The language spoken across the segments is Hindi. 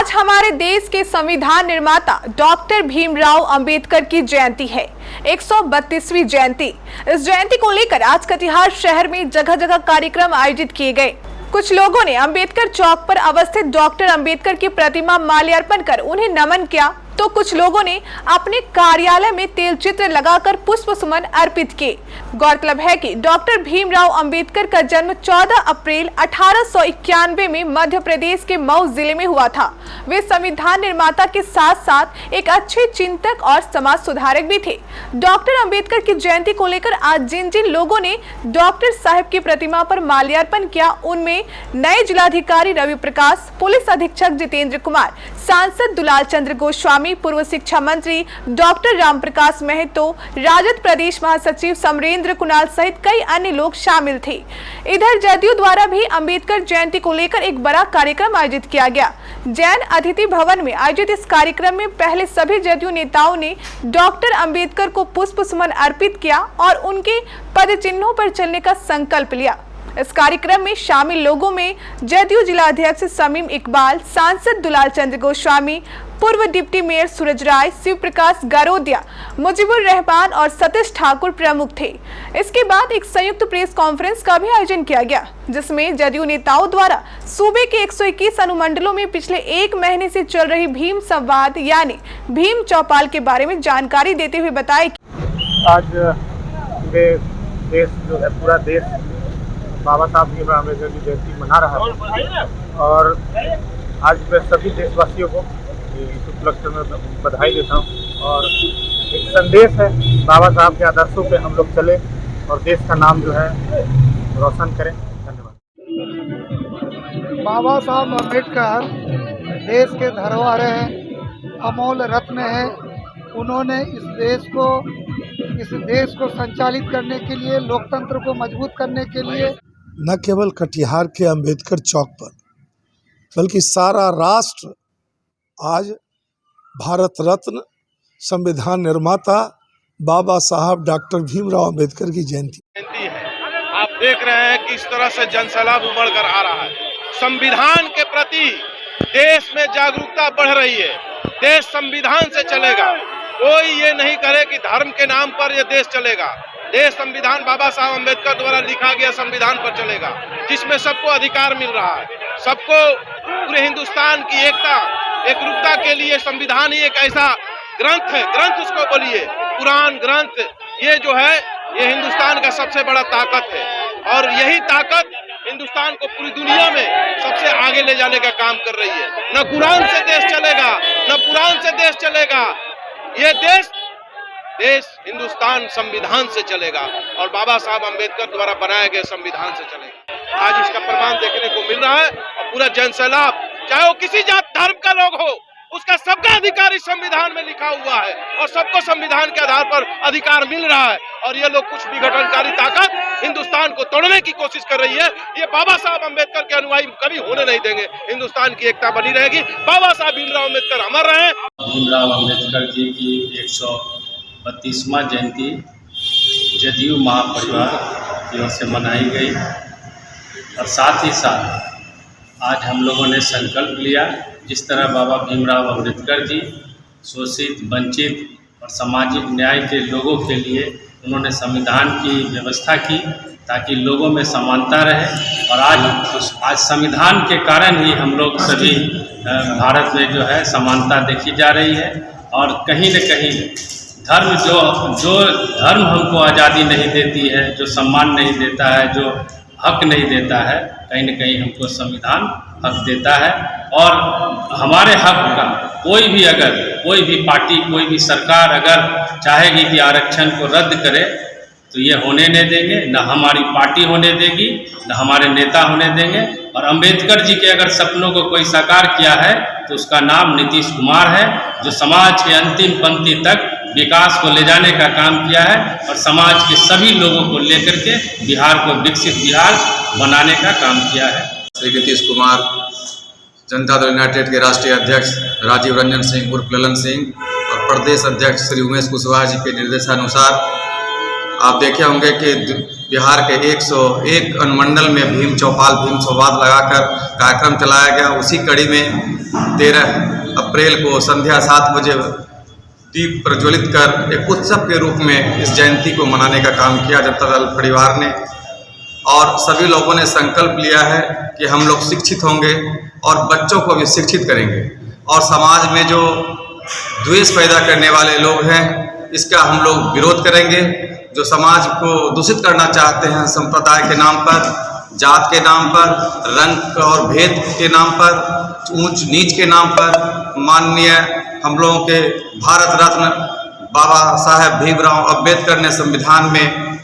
आज हमारे देश के संविधान निर्माता डॉक्टर भीमराव अंबेडकर की जयंती है, 132वीं जयंती। इस जयंती को लेकर आज कटिहार शहर में जगह जगह कार्यक्रम आयोजित किए गए। कुछ लोगों ने अंबेडकर चौक पर अवस्थित डॉक्टर अंबेडकर की प्रतिमा माल्यार्पण कर उन्हें नमन किया, तो कुछ लोगों ने अपने कार्यालय में तेल चित्र लगाकर पुष्प सुमन अर्पित किए। गौरतलब है कि डॉक्टर भीमराव अंबेडकर का जन्म 14 अप्रैल 1891 में मध्य प्रदेश के मऊ जिले में हुआ था। वे संविधान निर्माता के साथ साथ एक अच्छे चिंतक और समाज सुधारक भी थे। डॉक्टर अंबेडकर की जयंती को लेकर आज जिन जिन लोगों ने डॉक्टर साहब की प्रतिमा पर माल्यार्पण किया, उनमें नए जिलाधिकारी रवि प्रकाश, पुलिस अधीक्षक जितेंद्र कुमार, सांसद दुलाल चंद्र गोस्वामी, पूर्व शिक्षा मंत्री डॉक्टर रामप्रकाश महतो, राजद प्रदेश महासचिव समरेंद्र कुणाल सहित कई अन्य लोग शामिल थे। इधर जदयू द्वारा भी अंबेडकर जयंती को लेकर एक बड़ा कार्यक्रम आयोजित किया गया। जैन अतिथि भवन में आयोजित इस कार्यक्रम में पहले सभी जदयू नेताओं ने डॉक्टर अंबेडकर को पुष्प सुमन अर्पित किया और उनके पद चिन्हों पर चलने का संकल्प लिया। इस कार्यक्रम में शामिल लोगों में जदयू जिलाध्यक्ष समीम इकबाल, सांसद दुलाल चंद्र गोस्वामी, पूर्व डिप्टी मेयर सूरज राय, शिव प्रकाश गारोदिया, मुजीबुर रहमान और सतीश ठाकुर प्रमुख थे। इसके बाद एक संयुक्त प्रेस कॉन्फ्रेंस का भी आयोजन किया गया, जिसमें जदयू नेताओं द्वारा सूबे के 121 अनुमंडलों में पिछले एक महीने से चल रही भीम संवाद यानी भीम चौपाल के बारे में जानकारी देते हुए बताया कि आज देश जो है, पूरा देश बाबा साहब भीमराव अम्बेडकर की जयंती मना रहा है और आज मैं सभी देशवासियों को इस उपलक्ष्य में बधाई देता हूँ और एक संदेश है, बाबा साहब के आदर्शों पे हम लोग चले और देश का नाम जो है रोशन करें। धन्यवाद। बाबा साहब अम्बेडकर देश के धरोहर हैं, अमोल रत्न हैं। उन्होंने इस देश को संचालित करने के लिए, लोकतंत्र को मजबूत करने के लिए न केवल कटिहार के अंबेडकर चौक पर बल्कि सारा राष्ट्र आज भारत रत्न संविधान निर्माता बाबा साहब डॉक्टर भीमराव अंबेडकर की जयंती है। आप देख रहे हैं कि इस तरह से जनसैलाब उमड़ कर आ रहा है। संविधान के प्रति देश में जागरूकता बढ़ रही है। देश संविधान से चलेगा। कोई ये नहीं करे कि धर्म के नाम पर यह देश चलेगा। देश संविधान बाबा साहब अम्बेडकर द्वारा लिखा गया संविधान पर चलेगा, जिसमें सबको अधिकार मिल रहा है। सबको पूरे हिंदुस्तान की एकरूपता के लिए संविधान ही एक ऐसा ग्रंथ है, ग्रंथ उसको बोलिए, पुराण ग्रंथ, ये जो है ये हिंदुस्तान का सबसे बड़ा ताकत है और यही ताकत हिंदुस्तान को पूरी दुनिया में सबसे आगे ले जाने का काम कर रही है। न कुरान से देश चलेगा, न पुराण से देश चलेगा। ये देश हिंदुस्तान संविधान से चलेगा और बाबा साहब अम्बेडकर द्वारा बनाए गए संविधान से चलेगा। आज इसका प्रमाण देखने को मिल रहा है और पूरा जनसैलाब, चाहे वो किसी जात धर्म का लोग हो, उसका सबका अधिकार इस संविधान में लिखा हुआ है और सबको संविधान के आधार पर अधिकार मिल रहा है। और ये लोग कुछ विघटनकारी ताकत हिंदुस्तान को तोड़ने की कोशिश कर रही है। ये बाबा साहब अम्बेडकर के अनुयायी कभी होने नहीं देंगे। हिंदुस्तान की एकता बनी रहेगी। बाबा साहब भीमराव अम्बेडकर अमर रहे। भीमराव अम्बेडकर जी की 132वां जयंती जदयू महापरिवार की ओर से मनाई गई और साथ ही साथ आज हम लोगों ने संकल्प लिया, जिस तरह बाबा भीमराव अम्बेडकर जी शोषित, वंचित और सामाजिक न्याय के लोगों के लिए उन्होंने संविधान की व्यवस्था की ताकि लोगों में समानता रहे। और आज संविधान के कारण ही हम लोग सभी भारत में जो है समानता देखी जा रही है। और कहीं न कहीं धर्म जो धर्म हमको आज़ादी नहीं देती है, जो सम्मान नहीं देता है, जो हक नहीं देता है, कहीं न कहीं हमको संविधान हक देता है। और हमारे हक का कोई भी पार्टी, कोई भी सरकार अगर चाहेगी कि आरक्षण को रद्द करे तो ये होने नहीं देंगे। न हमारी पार्टी होने देगी, न हमारे नेता होने देंगे। और अंबेडकर जी के अगर सपनों को कोई साकार किया है तो उसका नाम नीतीश कुमार है, जो समाज के अंतिम पंक्ति तक विकास को ले जाने का काम किया है और समाज के सभी लोगों को लेकर के बिहार को विकसित बिहार बनाने का काम किया है। श्री नीतीश कुमार, जनता दल यूनाइटेड के राष्ट्रीय अध्यक्ष राजीव रंजन सिंह उर्फ ललन सिंह और प्रदेश अध्यक्ष श्री उमेश कुशवाहा जी के निर्देशानुसार आप देखे होंगे कि बिहार के 101 अनुमंडल में भीम चौपाल भीम संवाद लगाकर कार्यक्रम चलाया गया। उसी कड़ी में 13 अप्रैल को संध्या 7 बजे दीप प्रज्वलित कर एक उत्सव के रूप में इस जयंती को मनाने का काम किया जनता दल परिवार ने। और सभी लोगों ने संकल्प लिया है कि हम लोग शिक्षित होंगे और बच्चों को भी शिक्षित करेंगे, और समाज में जो द्वेष पैदा करने वाले लोग हैं इसका हम लोग विरोध करेंगे। जो समाज को दूषित करना चाहते हैं संप्रदाय के नाम पर, जात के नाम पर, रंग और भेद के नाम पर, ऊंच नीच के नाम पर, माननीय हम लोगों के भारत रत्न बाबा साहेब भीमराव अंबेडकर ने संविधान में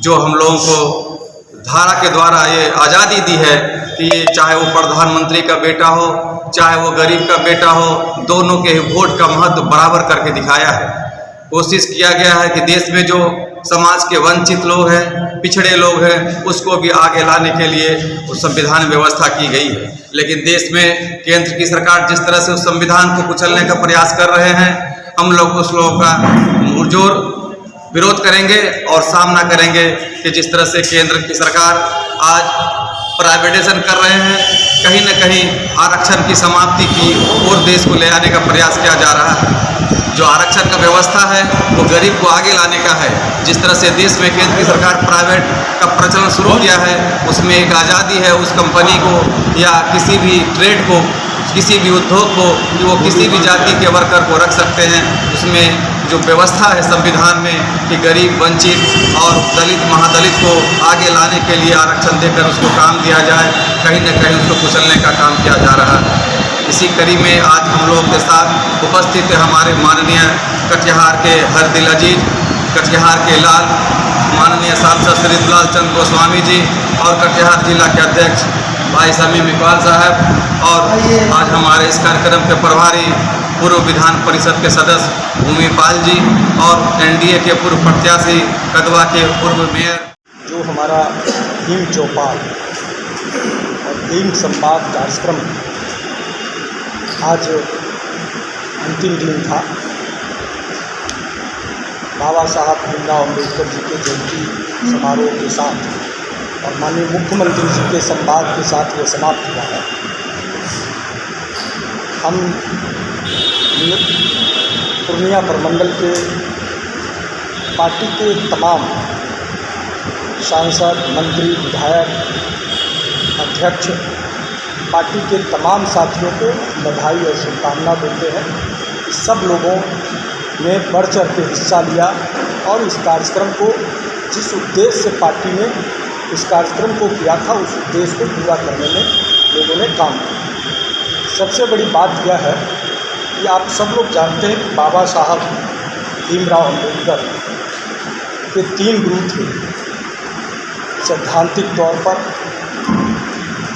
जो हम लोगों को धारा के द्वारा ये आज़ादी दी है कि चाहे वो प्रधानमंत्री का बेटा हो चाहे वो गरीब का बेटा हो, दोनों के वोट का महत्व बराबर करके दिखाया है। कोशिश किया गया है कि देश में जो समाज के वंचित लोग हैं, पिछड़े लोग हैं, उसको भी आगे लाने के लिए उस संविधान व्यवस्था की गई है। लेकिन देश में केंद्र की सरकार जिस तरह से उस संविधान को कुचलने का प्रयास कर रहे हैं, हम लोग उस लोगों का मुरझोर विरोध करेंगे और सामना करेंगे कि जिस तरह से केंद्र की सरकार आज प्राइवेटाइजेशन कर रहे हैं, कहीं न कहीं आरक्षण की समाप्ति की ओर देश को ले आने का प्रयास किया जा रहा है। जो आरक्षण का व्यवस्था है वो गरीब को आगे लाने का है। जिस तरह से देश में केंद्र की सरकार प्राइवेट का प्रचलन शुरू किया है, उसमें एक आज़ादी है उस कंपनी को या किसी भी ट्रेड को, किसी भी उद्योग को कि वो किसी भी जाति के वर्कर को रख सकते हैं। उसमें जो व्यवस्था है संविधान में कि गरीब, वंचित और दलित, महादलित को आगे लाने के लिए आरक्षण देकर उसको काम दिया जाए, कहीं न कहीं उसको कुचलने का काम किया जा रहा है। इसी कड़ी में आज हम लोगों के साथ उपस्थित है हमारे माननीय कटिहार के हरदिल अजीज, कटिहार के लाल, माननीय सांसद श्री दुलाल चंद्र गोस्वामी जी और कटिहार जिला के अध्यक्ष भाई शमीम इकबाल साहब, और आज हमारे इस कार्यक्रम के प्रभारी पूर्व विधान परिषद के सदस्य भूमिपाल जी और एनडीए के पूर्व प्रत्याशी कदवा के पूर्व मेयर। जो हमारा भीम चौपाल और भीम संवाद कार्यक्रम आज अंतिम दिन था। बाबा साहब भीमराव अंबेडकर जी के जयंती समारोह के साथ और माननीय मुख्यमंत्री जी के संवाद के साथ ये समाप्त हुआ है। हम पूर्णिया प्रमंडल के पार्टी के तमाम सांसद, मंत्री, विधायक, अध्यक्ष, पार्टी के तमाम साथियों को बधाई और शुभकामना देते हैं कि सब लोगों ने बढ़ चढ़ के हिस्सा लिया और इस कार्यक्रम को, जिस उद्देश्य से पार्टी ने इस कार्यक्रम को किया था, उस उद्देश्य को पूरा करने में लोगों ने काम किया। सबसे बड़ी बात यह है कि आप सब लोग जानते हैं कि बाबा साहब भीमराव अंबेडकर के 3 गुरु थे सैद्धांतिक तौर पर,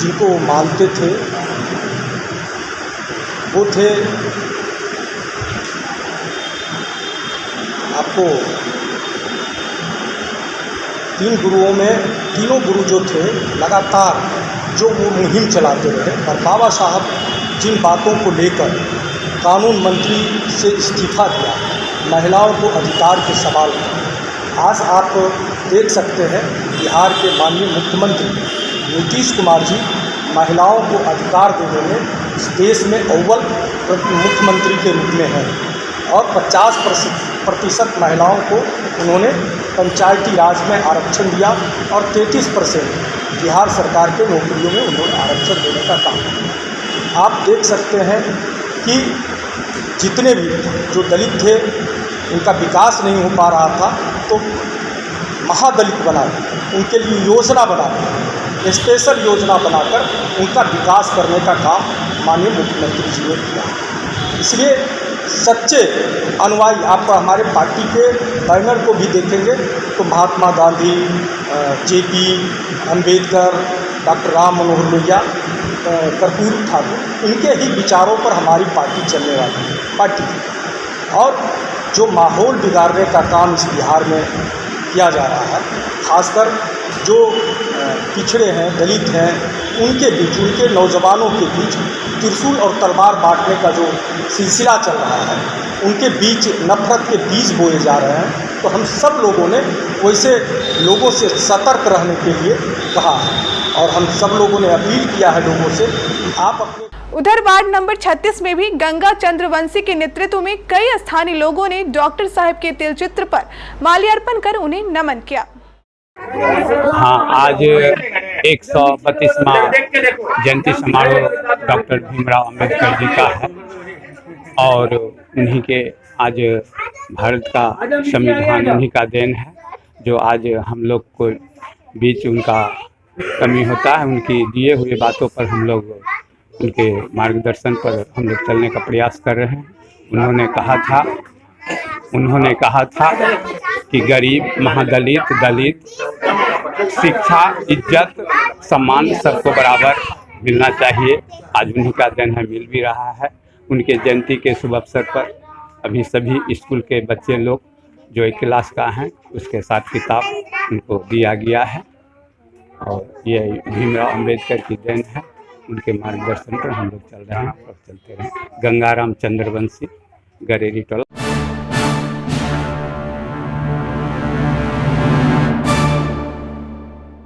जिनको वो मानते थे। वो थे आपको 3 गुरुओं में, तीनों गुरु जो थे लगातार जो वो मुहिम चलाते रहे, और बाबा साहब जिन बातों को लेकर कानून मंत्री से इस्तीफा दिया, महिलाओं को अधिकार के सवाल उठाए। आज आप देख सकते हैं बिहार के माननीय मुख्यमंत्री नीतीश कुमार जी महिलाओं को अधिकार देने में इस देश में अव्वल मुख्यमंत्री के रूप में हैं, और 50% महिलाओं को उन्होंने पंचायती राज में आरक्षण दिया और 33% बिहार सरकार के नौकरियों में उन्होंने आरक्षण देने का काम किया। आप देख सकते हैं कि जितने भी जो दलित थे उनका विकास नहीं हो पा रहा था, तो महादलित बना के उनके लिए योजना बना के, स्पेशल योजना बनाकर उनका विकास करने का काम माननीय मुख्यमंत्री जी ने किया। इसलिए सच्चे अनुयायी आप हमारे पार्टी के बैनर को भी देखेंगे तो महात्मा गांधी, जेपी अम्बेडकर, डॉक्टर राम मनोहर लोहिया, कर्पूरी ठाकुर, इनके ही विचारों पर हमारी पार्टी चलने वाली है पार्टी। और जो माहौल बिगाड़ने का काम इस बिहार में किया जा रहा है, खासकर जो पिछड़े हैं, दलित हैं, उनके बीच, उनके नौजवानों के बीच त्रिशूल और तलवार बांटने का जो सिलसिला चल रहा है, उनके बीच नफरत के बीज बोए जा रहे हैं, तो हम सब लोगों ने वैसे लोगों से सतर्क रहने के लिए कहा है और हम सब लोगों ने अपील किया है लोगों से कि आप अपने। उधर वार्ड नंबर 36 में भी गंगा चंद्रवंशी के नेतृत्व में कई स्थानीय लोगों ने डॉक्टर साहब के तिल चित्र पर माल्यार्पण कर उन्हें नमन किया। हाँ, आज 132वां जयंती समारोह डॉक्टर भीमराव अंबेडकर जी का है और उन्हीं के आज भारत का संविधान उन्हीं का देन है जो आज हम लोग को बीच उनका कमी होता है। उनकी दिए हुए बातों पर हम लोग उनके मार्गदर्शन पर हम लोग चलने का प्रयास कर रहे हैं। उन्होंने कहा था कि गरीब, महादलित, दलित, शिक्षा, इज्जत, सम्मान सबको बराबर मिलना चाहिए। आज उन्हीं का दिन है, मिल भी रहा है। उनके जयंती के शुभ अवसर पर अभी सभी स्कूल के बच्चे लोग जो एक क्लास का हैं उसके साथ किताब उनको दिया गया है और ये भीमराव अंबेडकर की देन है। उनके मार्गदर्शन पर हम लोग चल रहे हैं और चलते रहें। गंगाराम चंद्रवंशी, गरेरी टोला।